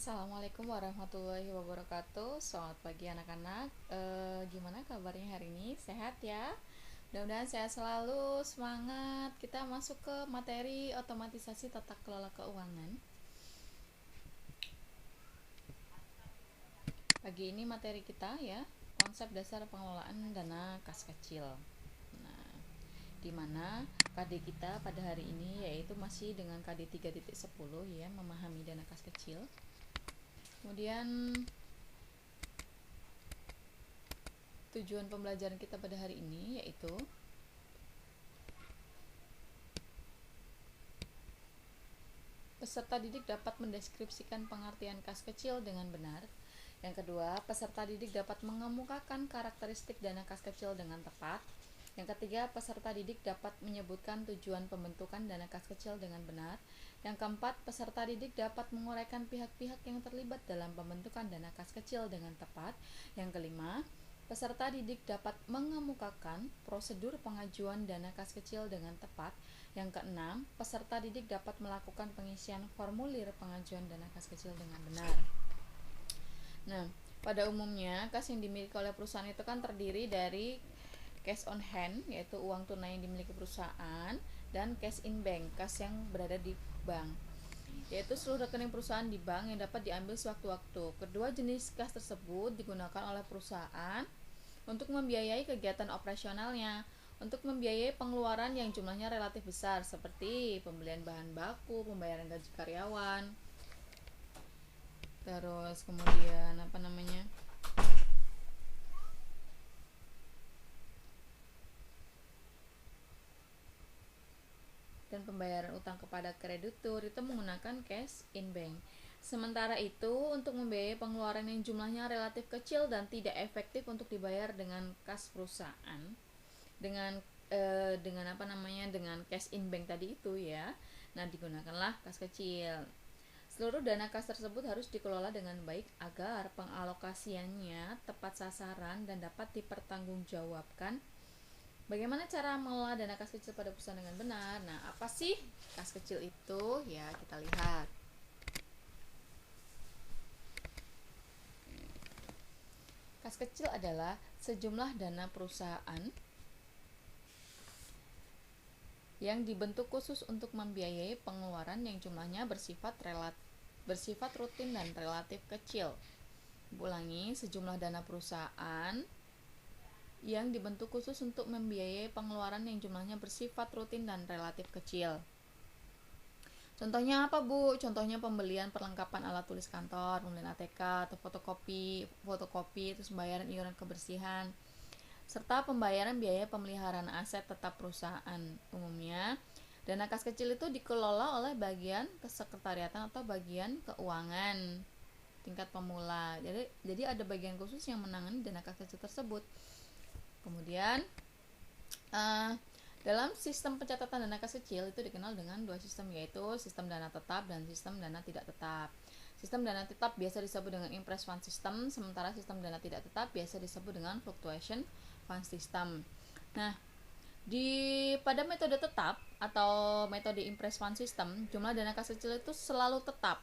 Assalamualaikum warahmatullahi wabarakatuh. Selamat pagi anak-anak. Gimana kabarnya hari ini? Sehat ya? Mudah-mudahan sehat selalu, semangat. Kita masuk ke materi otomatisasi tata kelola keuangan. Pagi ini materi kita ya, konsep dasar pengelolaan dana kas kecil. Nah, di mana KD kita pada hari ini yaitu masih dengan KD 3.10 ya, memahami dana kas kecil. Kemudian tujuan pembelajaran kita pada hari ini yaitu peserta didik dapat mendeskripsikan pengertian kas kecil dengan benar. Yang kedua, peserta didik dapat mengemukakan karakteristik dana kas kecil dengan tepat. Yang ketiga, peserta didik dapat menyebutkan tujuan pembentukan dana kas kecil dengan benar. Yang keempat, peserta didik dapat menguraikan pihak-pihak yang terlibat dalam pembentukan dana kas kecil dengan tepat. Yang kelima, peserta didik dapat mengemukakan prosedur pengajuan dana kas kecil dengan tepat. Yang keenam, peserta didik dapat melakukan pengisian formulir pengajuan dana kas kecil dengan benar. Nah, pada umumnya kas yang dimiliki oleh perusahaan itu kan terdiri dari cash on hand, yaitu uang tunai yang dimiliki perusahaan, dan cash in bank, kas yang berada di bank, yaitu seluruh rekening perusahaan di bank yang dapat diambil sewaktu-waktu. Kedua jenis kas tersebut digunakan oleh perusahaan untuk membiayai kegiatan operasionalnya, untuk membiayai pengeluaran yang jumlahnya relatif besar seperti pembelian bahan baku, pembayaran gaji karyawan, terus kemudian dan pembayaran utang kepada kreditur itu menggunakan cash in bank. Sementara itu, untuk membiayai pengeluaran yang jumlahnya relatif kecil dan tidak efektif untuk dibayar dengan kas perusahaan, dengan cash in bank tadi itu ya. Nah, digunakanlah kas kecil. Seluruh dana kas tersebut harus dikelola dengan baik agar pengalokasiannya tepat sasaran dan dapat dipertanggungjawabkan. Bagaimana cara mengelola dana kas kecil pada perusahaan dengan benar? Nah, apa sih kas kecil itu? Ya, kita lihat. Kas kecil adalah sejumlah dana perusahaan yang dibentuk khusus untuk membiayai pengeluaran yang jumlahnya bersifat rutin dan relatif kecil. Ulangi, sejumlah dana perusahaan yang dibentuk khusus untuk membiayai pengeluaran yang jumlahnya bersifat rutin dan relatif kecil. Contohnya apa, Bu? Contohnya pembelian perlengkapan alat tulis kantor, pembelian ATK atau fotokopi, terus pembayaran iuran kebersihan, serta pembayaran biaya pemeliharaan aset tetap perusahaan. Umumnya, dana kas kecil itu dikelola oleh bagian kesekretariatan atau bagian keuangan tingkat pemula. Jadi ada bagian khusus yang menangani dana kas kecil tersebut. Kemudian dalam sistem pencatatan dana kas kecil itu dikenal dengan dua sistem, yaitu sistem dana tetap dan sistem dana tidak tetap. Sistem dana tetap biasa disebut dengan impress fund system, sementara sistem dana tidak tetap biasa disebut dengan fluctuation fund system. Nah, pada metode tetap atau metode impress fund system, jumlah dana kas kecil itu selalu tetap,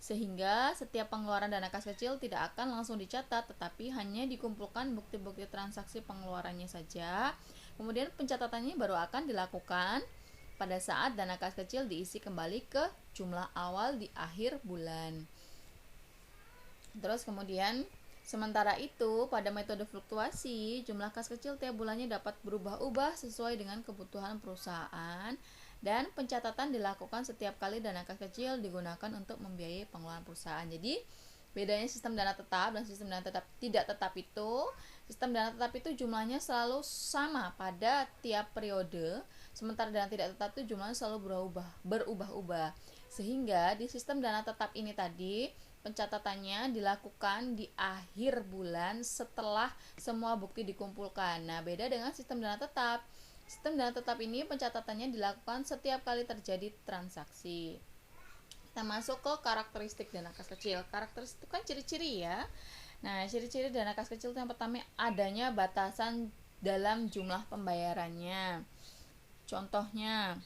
sehingga setiap pengeluaran dana kas kecil tidak akan langsung dicatat, tetapi hanya dikumpulkan bukti-bukti transaksi pengeluarannya saja. Kemudian pencatatannya baru akan dilakukan pada saat dana kas kecil diisi kembali ke jumlah awal di akhir bulan. Terus kemudian sementara itu, pada metode fluktuasi, jumlah kas kecil tiap bulannya dapat berubah-ubah sesuai dengan kebutuhan perusahaan, dan pencatatan dilakukan setiap kali dana kas kecil digunakan untuk membiayai pengeluaran perusahaan. Jadi, bedanya sistem dana tetap dan sistem dana tidak tetap itu, sistem dana tetap itu jumlahnya selalu sama pada tiap periode, sementara dana tidak tetap itu jumlahnya selalu berubah-ubah. Sehingga di sistem dana tetap ini tadi, pencatatannya dilakukan di akhir bulan setelah semua bukti dikumpulkan. Nah, beda dengan sistem dana tetap. Sistem dana tetap ini pencatatannya dilakukan setiap kali terjadi transaksi. Kita masuk ke karakteristik dana kas kecil. Karakteristik itu kan ciri-ciri ya. Nah, ciri-ciri dana kas kecil itu yang pertama, adanya batasan dalam jumlah pembayarannya. Contohnya,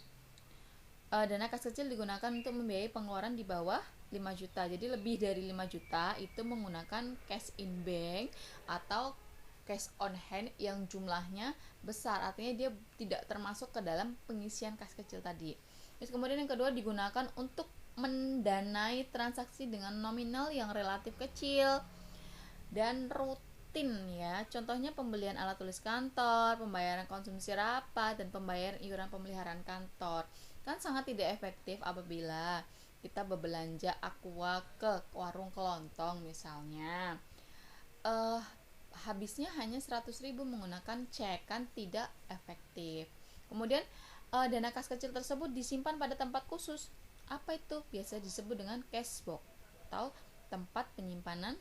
Dana kas kecil digunakan untuk membiayai pengeluaran di bawah 5 juta. Jadi lebih dari 5 juta itu menggunakan cash in bank atau cash on hand yang jumlahnya besar. Artinya dia tidak termasuk ke dalam pengisian kas kecil tadi. Terus kemudian yang kedua digunakan untuk mendanai transaksi dengan nominal yang relatif kecil dan rutin ya. Contohnya pembelian alat tulis kantor, pembayaran konsumsi rapat, dan pembayaran iuran pemeliharaan kantor. Kan sangat tidak efektif apabila kita berbelanja aqua ke warung kelontong misalnya. Habisnya hanya 100.000 menggunakan cek, kan tidak efektif. Kemudian dana kas kecil tersebut disimpan pada tempat khusus. Apa itu? Biasa disebut dengan cash box atau tempat penyimpanan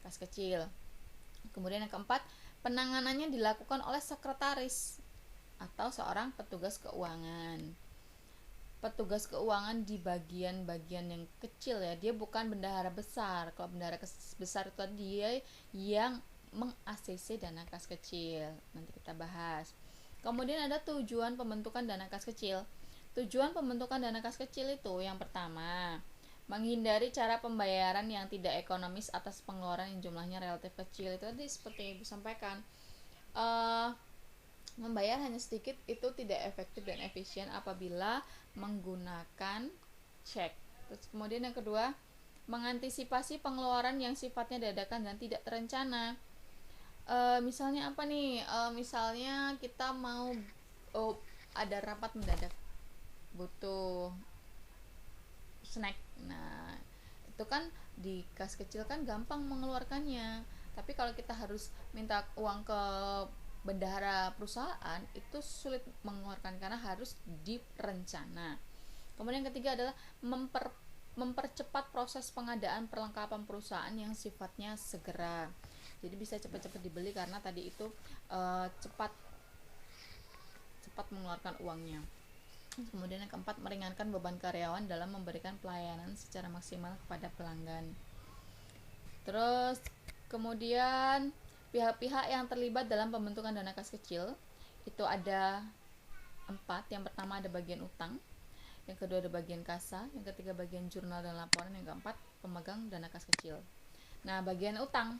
kas kecil. Kemudian yang keempat, penanganannya dilakukan oleh sekretaris atau seorang petugas keuangan. Petugas keuangan di bagian-bagian yang kecil ya, dia bukan bendahara besar. Kalau bendahara besar itu dia yang meng-ACC dana kas kecil. Nanti kita bahas. Kemudian ada tujuan pembentukan dana kas kecil. Tujuan pembentukan dana kas kecil itu yang pertama, menghindari cara pembayaran yang tidak ekonomis atas pengeluaran yang jumlahnya relatif kecil. Itu tadi seperti yang Ibu sampaikan, membayar hanya sedikit itu tidak efektif dan efisien apabila menggunakan cek. Terus kemudian yang kedua, mengantisipasi pengeluaran yang sifatnya dadakan dan tidak terencana. Misalnya apa nih? Misalnya kita mau ada rapat mendadak, butuh snack. Nah, itu kan di kas kecil kan gampang mengeluarkannya. Tapi kalau kita harus minta uang ke bendahara perusahaan, itu sulit mengeluarkan karena harus direncana. Kemudian yang ketiga adalah mempercepat proses pengadaan perlengkapan perusahaan yang sifatnya segera. Jadi bisa cepat-cepat dibeli karena tadi itu cepat mengeluarkan uangnya. Kemudian yang keempat, meringankan beban karyawan dalam memberikan pelayanan secara maksimal kepada pelanggan. Terus kemudian pihak-pihak yang terlibat dalam pembentukan dana kas kecil itu ada 4. Yang pertama ada bagian utang, yang kedua ada bagian kasa, yang ketiga bagian jurnal dan laporan, yang keempat pemegang dana kas kecil. Nah, bagian utang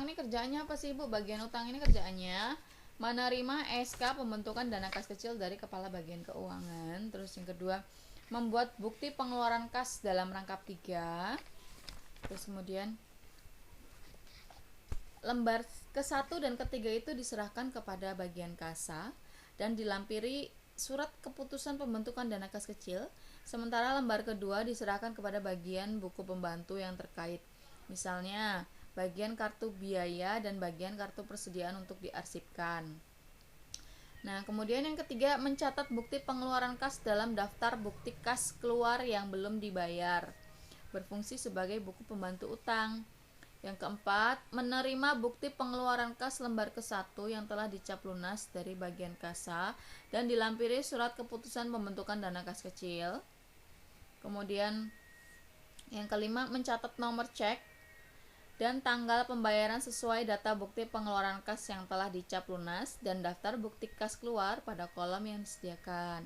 ini kerjaannya apa sih, Bu? Bagian utang ini kerjaannya menerima SK pembentukan dana kas kecil dari kepala bagian keuangan. Terus yang kedua, membuat bukti pengeluaran kas dalam rangkap 3. Terus kemudian lembar ke-1 dan ke-3 itu diserahkan kepada bagian kasa dan dilampiri surat keputusan pembentukan dana kas kecil. Sementara lembar kedua diserahkan kepada bagian buku pembantu yang terkait. Misalnya bagian kartu biaya dan bagian kartu persediaan untuk diarsipkan. Nah, kemudian yang ketiga, mencatat bukti pengeluaran kas dalam daftar bukti kas keluar yang belum dibayar, berfungsi sebagai buku pembantu utang. Yang keempat, menerima bukti pengeluaran kas lembar ke-1 yang telah dicap lunas dari bagian kasa dan dilampiri surat keputusan pembentukan dana kas kecil. Kemudian yang kelima, mencatat nomor cek dan tanggal pembayaran sesuai data bukti pengeluaran kas yang telah dicap lunas dan daftar bukti kas keluar pada kolom yang disediakan.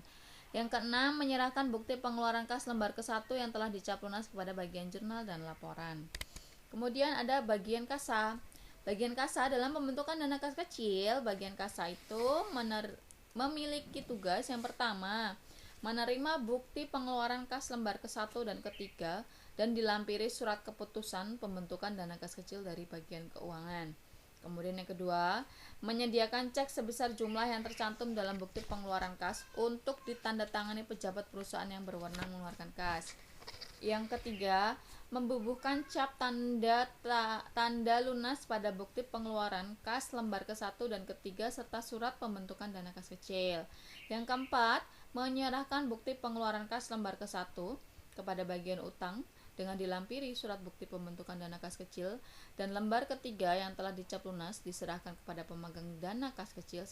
Yang keenam, menyerahkan bukti pengeluaran kas lembar ke-1 yang telah dicap lunas kepada bagian jurnal dan laporan. Kemudian ada bagian kasa. Bagian kasa dalam pembentukan dana kas kecil, bagian kasa itu memiliki tugas yang pertama, menerima bukti pengeluaran kas lembar ke-1 dan ke-3 dan dilampiri surat keputusan pembentukan dana kas kecil dari bagian keuangan. Kemudian yang kedua, menyediakan cek sebesar jumlah yang tercantum dalam bukti pengeluaran kas untuk ditandatangani pejabat perusahaan yang berwenang mengeluarkan kas. Yang ketiga, membubuhkan cap tanda lunas pada bukti pengeluaran kas lembar ke-1 dan ke-3 serta surat pembentukan dana kas kecil. Yang keempat, menyerahkan bukti pengeluaran kas lembar ke-1 kepada bagian utang dengan dilampiri surat bukti pembentukan dana kas kecil, dan lembar ke-3 yang telah dicap lunas diserahkan kepada pemegang dana kas kecil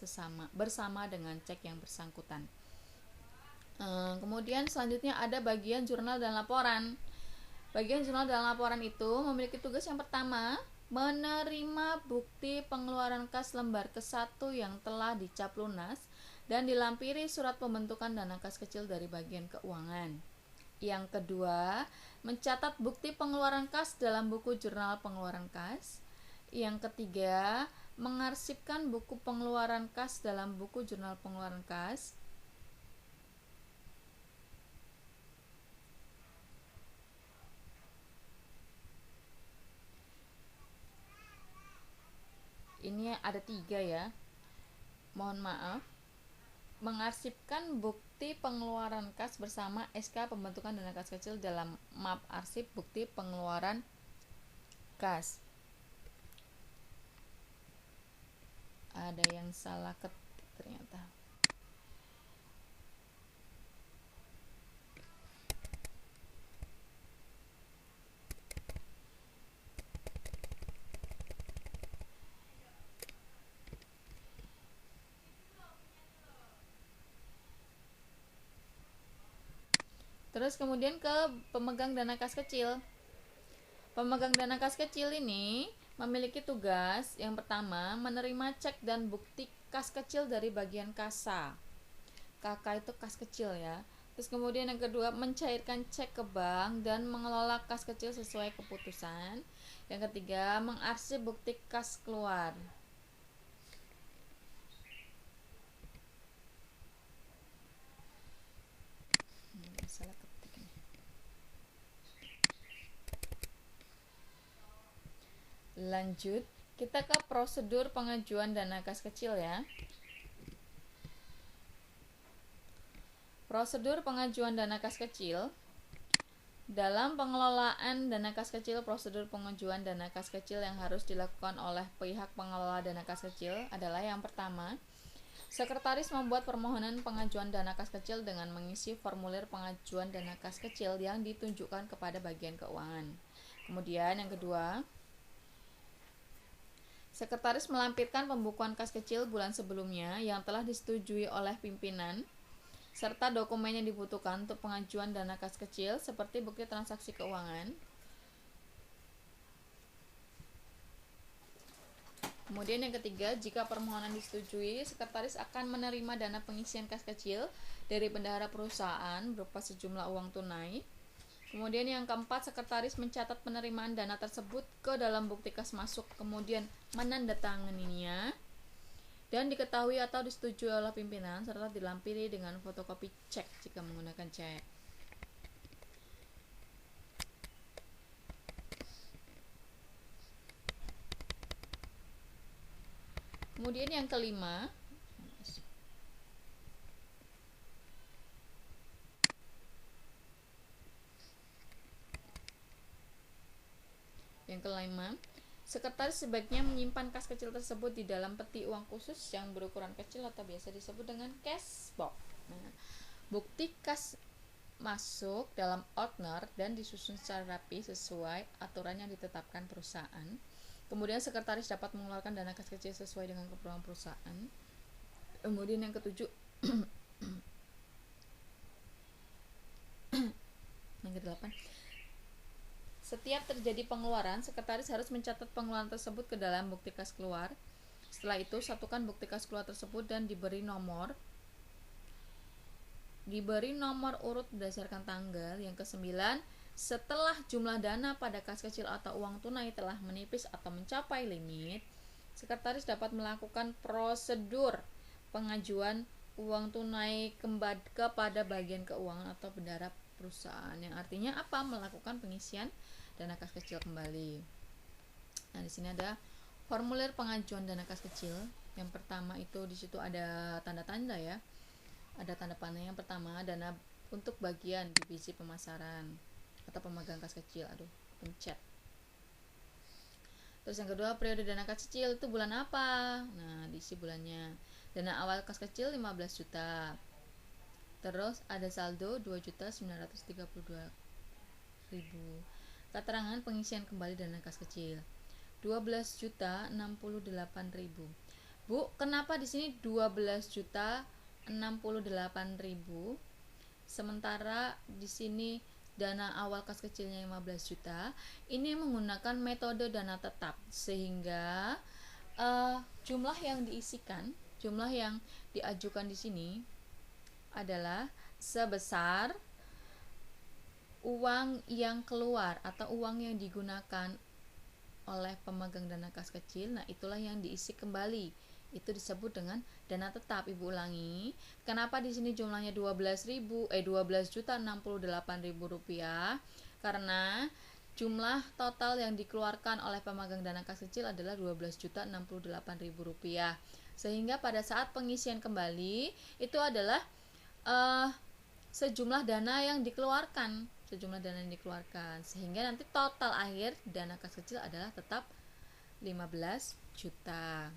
bersama dengan cek yang bersangkutan. Kemudian selanjutnya ada bagian jurnal dan laporan. Bagian jurnal dan laporan itu memiliki tugas yang pertama, menerima bukti pengeluaran kas lembar ke-1 yang telah dicap lunas dan dilampiri surat pembentukan dana kas kecil dari bagian keuangan. Yang kedua, mencatat bukti pengeluaran kas dalam buku jurnal pengeluaran kas. Yang ketiga, mengarsipkan buku pengeluaran kas dalam buku jurnal pengeluaran kas. Ini ada 3 ya. Mohon maaf. Mengarsipkan bukti pengeluaran kas bersama SK pembentukan dana kas kecil dalam map arsip bukti pengeluaran kas. Ada yang salah ketik ternyata. Terus kemudian ke pemegang dana kas kecil. Pemegang dana kas kecil ini memiliki tugas yang pertama menerima cek dan bukti kas kecil dari bagian kasa. KK itu kas kecil ya. Terus kemudian yang kedua mencairkan cek ke bank dan mengelola kas kecil sesuai keputusan. Yang ketiga mengarsip bukti kas keluar. Salah ketik ini. Lanjut, kita ke prosedur pengajuan dana kas kecil ya. Prosedur pengajuan dana kas kecil. Dalam pengelolaan dana kas kecil, prosedur pengajuan dana kas kecil yang harus dilakukan oleh pihak pengelola dana kas kecil adalah yang pertama, sekretaris membuat permohonan pengajuan dana kas kecil dengan mengisi formulir pengajuan dana kas kecil yang ditunjukkan kepada bagian keuangan. Kemudian yang kedua, sekretaris melampirkan pembukuan kas kecil bulan sebelumnya yang telah disetujui oleh pimpinan serta dokumen yang dibutuhkan untuk pengajuan dana kas kecil seperti bukti transaksi keuangan. Kemudian yang ketiga, jika permohonan disetujui, sekretaris akan menerima dana pengisian kas kecil dari bendahara perusahaan berupa sejumlah uang tunai. Kemudian yang keempat, sekretaris mencatat penerimaan dana tersebut ke dalam bukti kas masuk, kemudian menandatanganinya dan diketahui atau disetujui oleh pimpinan serta dilampiri dengan fotokopi cek jika menggunakan cek. Kemudian yang kelima, sekretaris sebaiknya menyimpan kas kecil tersebut di dalam peti uang khusus yang berukuran kecil atau biasa disebut dengan cash box. Nah, bukti kas masuk dalam ordner dan disusun secara rapi sesuai aturan yang ditetapkan perusahaan. Kemudian sekretaris dapat mengeluarkan dana kas kecil sesuai dengan keperluan perusahaan. Kemudian yang ketujuh, yang kedelapan, setiap terjadi pengeluaran, sekretaris harus mencatat pengeluaran tersebut ke dalam bukti kas keluar. Setelah itu, satukan bukti kas keluar tersebut dan diberi nomor urut berdasarkan tanggal. Yang kesembilan, setelah jumlah dana pada kas kecil atau uang tunai telah menipis atau mencapai limit, sekretaris dapat melakukan prosedur pengajuan uang tunai kepada bagian keuangan atau bendahara perusahaan, yang artinya apa? Melakukan pengisian dana kas kecil kembali. Nah, di sini ada formulir pengajuan dana kas kecil. Yang pertama itu di situ ada tanda-tanda ya. Ada tanda panah yang pertama, dana untuk bagian divisi pemasaran atau pemegang kas kecil. Pencet. Terus yang kedua, periode dana kas kecil itu bulan apa? Nah, diisi bulannya. Dana awal kas kecil 15 juta. Terus ada saldo 2.932.000. Keterangan pengisian kembali dana kas kecil 12.068.000. Bu, kenapa di sini 12.068.000 sementara di sini dana awal kas kecilnya 15 juta? Ini menggunakan metode dana tetap sehingga jumlah yang diisikan jumlah yang diajukan di sini adalah sebesar uang yang keluar atau uang yang digunakan oleh pemegang dana kas kecil. Nah, itulah yang diisi kembali. Itu disebut dengan dana tetap. Ibu ulangi. Kenapa di sini jumlahnya 12.068.000 rupiah? Karena jumlah total yang dikeluarkan oleh pemegang dana kas kecil adalah 12.068.000 rupiah. Sehingga pada saat pengisian kembali itu adalah sejumlah dana yang dikeluarkan, sehingga nanti total akhir dana kas kecil adalah tetap 15 juta.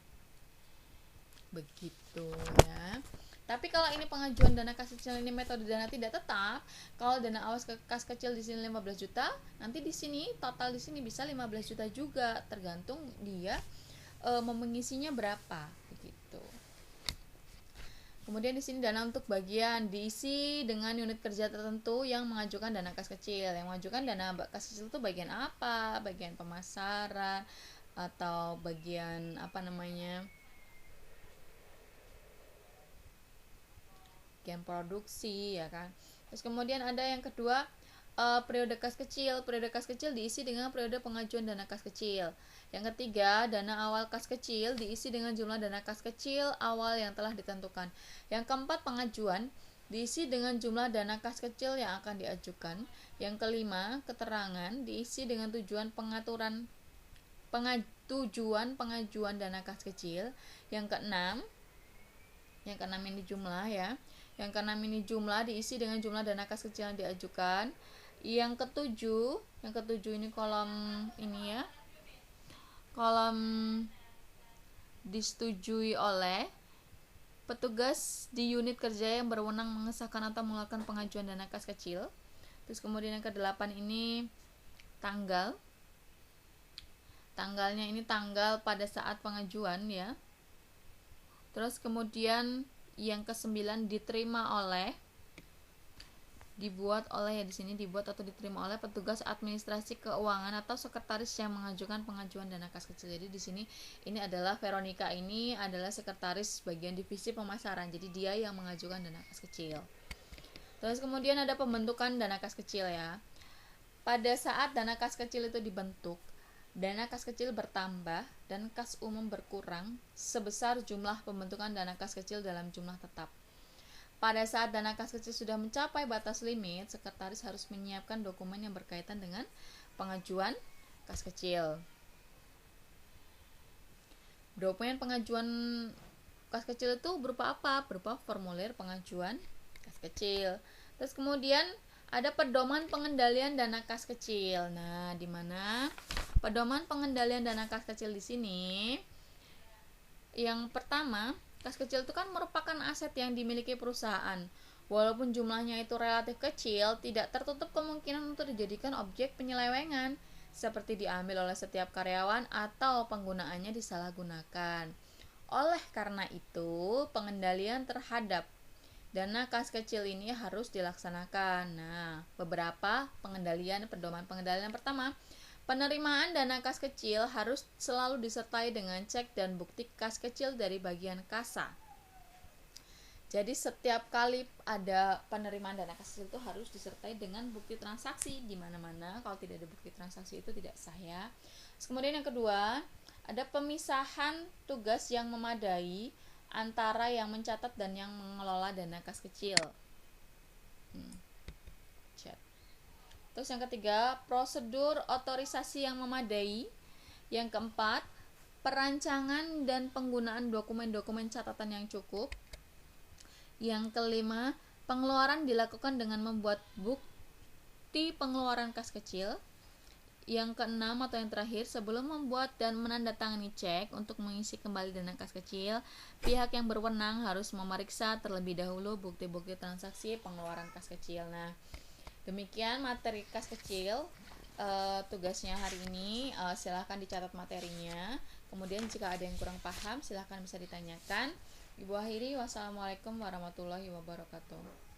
Begitu ya. Tapi kalau ini pengajuan dana kas kecil ini metode dana tidak tetap, kalau dana awas kas kecil di sini 15 juta, nanti di sini total di sini bisa 15 juta juga, tergantung dia mengisinya berapa begitu. Kemudian di sini dana untuk bagian diisi dengan unit kerja tertentu yang mengajukan dana kas kecil. Yang mengajukan dana kas kecil itu bagian apa? Bagian pemasaran atau bagian bagian produksi ya kan. Terus kemudian ada yang kedua, periode kas kecil. Periode kas kecil diisi dengan periode pengajuan dana kas kecil. Yang ketiga, dana awal kas kecil diisi dengan jumlah dana kas kecil awal yang telah ditentukan. Yang keempat, pengajuan diisi dengan jumlah dana kas kecil yang akan diajukan. Yang kelima, keterangan diisi dengan tujuan pengajuan dana kas kecil. Yang keenam ini jumlah ya. Yang keenam ini jumlah diisi dengan jumlah dana kas kecil yang diajukan. Yang ketujuh ini kolom ini ya. Kolom disetujui oleh petugas di unit kerja yang berwenang mengesahkan atau mengeluarkan pengajuan dana kas kecil. Terus kemudian yang ke-8 ini tanggal. Tanggalnya ini tanggal pada saat pengajuan ya. Terus kemudian yang ke-9 dibuat oleh atau diterima oleh petugas administrasi keuangan atau sekretaris yang mengajukan pengajuan dana kas kecil. Jadi di sini ini adalah Veronica, ini adalah sekretaris bagian divisi pemasaran. Jadi dia yang mengajukan dana kas kecil. Terus kemudian ada pembentukan dana kas kecil ya. Pada saat dana kas kecil itu dibentuk, dana kas kecil bertambah dan kas umum berkurang sebesar jumlah pembentukan dana kas kecil dalam jumlah tetap. Pada saat dana kas kecil sudah mencapai batas limit, sekretaris harus menyiapkan dokumen yang berkaitan dengan pengajuan kas kecil. Dokumen pengajuan kas kecil itu berupa apa? Berupa formulir pengajuan kas kecil. Terus kemudian ada pedoman pengendalian dana kas kecil. Nah, di mana pedoman pengendalian dana kas kecil di sini? Yang pertama, kas kecil itu kan merupakan aset yang dimiliki perusahaan. Walaupun jumlahnya itu relatif kecil, tidak tertutup kemungkinan untuk dijadikan objek penyelewengan, seperti diambil oleh setiap karyawan atau penggunaannya disalahgunakan. Oleh karena itu, pengendalian terhadap dana kas kecil ini harus dilaksanakan. Nah, beberapa pedoman pengendalian pertama, penerimaan dana kas kecil harus selalu disertai dengan cek dan bukti kas kecil dari bagian kasa. Jadi setiap kali ada penerimaan dana kas kecil itu harus disertai dengan bukti transaksi di mana-mana. Kalau tidak ada bukti transaksi itu tidak sah ya. Kemudian yang kedua, ada pemisahan tugas yang memadai antara yang mencatat dan yang mengelola dana kas kecil. Terus yang ketiga, prosedur otorisasi yang memadai. Yang keempat, perancangan dan penggunaan dokumen-dokumen catatan yang cukup. Yang kelima, pengeluaran dilakukan dengan membuat bukti pengeluaran kas kecil. Yang keenam atau yang terakhir, sebelum membuat dan menandatangani cek untuk mengisi kembali dana kas kecil, pihak yang berwenang harus memeriksa terlebih dahulu bukti-bukti transaksi pengeluaran kas kecil. Nah, demikian materi kas kecil tugasnya hari ini. Silahkan dicatat materinya. Kemudian jika ada yang kurang paham silahkan bisa ditanyakan. Ibu akhiri, wassalamualaikum warahmatullahi wabarakatuh.